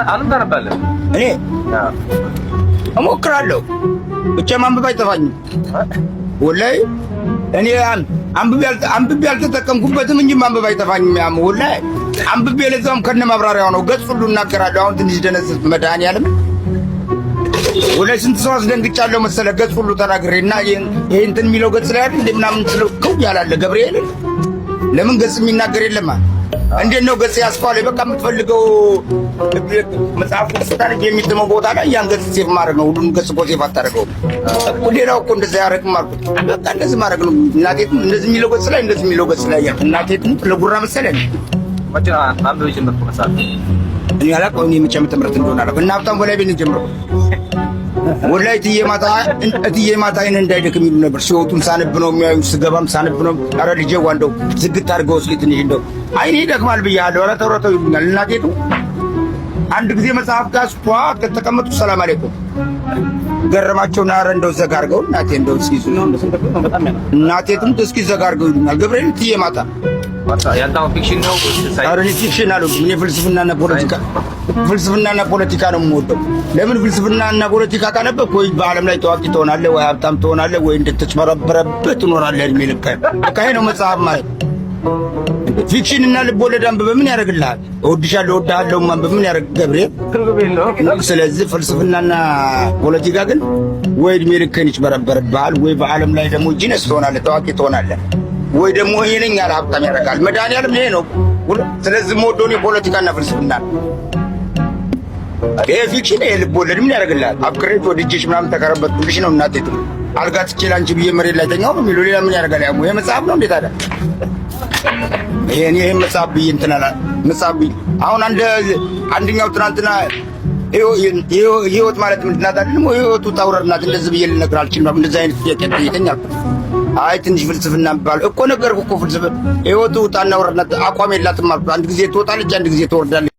አሁን ታነባለህ? እኔ እሞክራለሁ ብቻ ማንበብ አይጠፋኝም። ወላሂ እኔ አንብቤ አልተጠቀምኩበትም እንጂ ማንበብ አይጠፋኝም። ያም ወላሂ አንብቤ ለዛውም ከነ ማብራሪያው ነው። ገጽ ሁሉ እናገራለሁ። አሁን ትንሽ ደነስት መድኃኒዓለም ወላሂ ስንት ሰው አስደንግጫለሁ መሰለህ። ገጽ ሁሉ ተናግሬና ይሄ እንትን የሚለው ገጽ ላይ አይደል ምናምን ስለው ከው ያላለ ገብርኤል ለምን ገጽ የሚናገር የለማ? እንዴት ነው ገጽ ያስፋለ? በቃ የምትፈልገው መጽሐፍ ስታነብ የሚጥመው ቦታ ላይ ያን ገጽ ሴፍ ማድረግ ነው። ሁሉም ገጽ እኮ ሴፍ አታደርገውም። ሌላው እኮ እንደዛ ያደርግም አልኩት። በቃ እንደዚህ ማድረግ ነው። እናቴት እንደዚህ የሚለው ገጽ ላይ እንደዚህ የሚለው ገጽ ላይ ያልኩት እናቴት ለጉራ መሰለኝ። ወጭና አንዱ ይጀምር መጽሐፍ እኔ አላውቀውም። እኔ መቼም ትምህርት እንደሆነ አላውቅም። እና ሀብታም በላይ ቤት ጀምሮ ወላሂ እትዬ ማታ አይን እንዳይደክም ይሉ ነበር። ሲወጡም ሳነብ ነው የሚያዩ፣ ስገባም ሳነብ ነው። ኧረ ልጄ ዋንደው ዝግት አድርገው እስኪ ትንሽ እንደው አይኔ ይደክማል ብያለሁ። ኧረ ተው ተው ይሉኛል። እናቴቱ አንድ ጊዜ መጽሐፍ ጋር ከተቀመጡ ሰላም አለይኩም ገረማቸውና ኧረ እንደው ዘጋ አድርገው እናቴ እንደው እስኪ እናቴቱም እስኪ ዘጋ አድርገው ይሉኛል። ገብርኤል እትዬ ማታ ያንታው ፊክሽን ነው ሳይ ኧረ እኔ ፊክሽን አልወድም። እኔ ፍልስፍናና ፖለቲካ ነው የምወደው። ለምን ፍልስፍናና ፖለቲካ ካነበብክ ወይ በዓለም ላይ ታዋቂ ትሆናለህ፣ ወይ ሀብታም ትሆናለህ፣ ወይ እንደተጭበረበረበት ትኖራለህ እድሜ ልክ። በቃ ይሄ ነው መጽሐፍ ማለት። ፊክሽን እና ልብ ወለድ አንብበህ ምን ያደርግልሃል? እወድሻለሁ እወድሃለሁ ማንበብ ምን ያደርግ ገብርኤል? ስለዚህ ፍልስፍናና ፖለቲካ ግን ወይ እድሜ ልክህን ይጭበረበርብሃል፣ ወይ በዓለም ላይ ደግሞ ጂነስ ትሆናለህ፣ ታዋቂ ትሆናለህ፣ ወይ ደግሞ ይሄ ነኝ ያለ ሀብታም ያደርጋል። መድኃኒዓለም ይሄ ነው። ስለዚህ የምወደውን የፖለቲካና ፍልስፍና ይሄ ፊክሽን ይሄ ልብ ወለድ ምን ያደርግልሃል? አፍቅሬሽ ወድጄሽ ምናምን ተቀረበትኩልሽ ነው እናቴ ትሉ አልጋ ትቼ ላንቺ ብዬ መሬት ላይ ተኛው ነው የሚለው። ሌላ ምን ያደርጋል? ያው ይሄ መጽሐፍ ነው እንዴት አለ ይሄ መጽሐፍ ብዬ እንትን አላ መጽሐፍ ብዬ አሁን አንደኛው ትናንትና ህይወት ማለት ምንድን ናት አይደለም ወይ ህይወቱ ታውረድ ናት እንደዚህ ብዬ ልነግርህ አልችልም። እንደዚህ አይነት ጥያቄ ጠይቀኛል። አይ ትንሽ ፍልስፍና የሚባለው እኮ ነገርኩህ እኮ ፍልስፍና ህይወቱ ውጣና ውረድ ናት። አቋም የላትም አልኩህ። አንድ ጊዜ ትወጣለች፣ አንድ ጊዜ ትወርዳለች።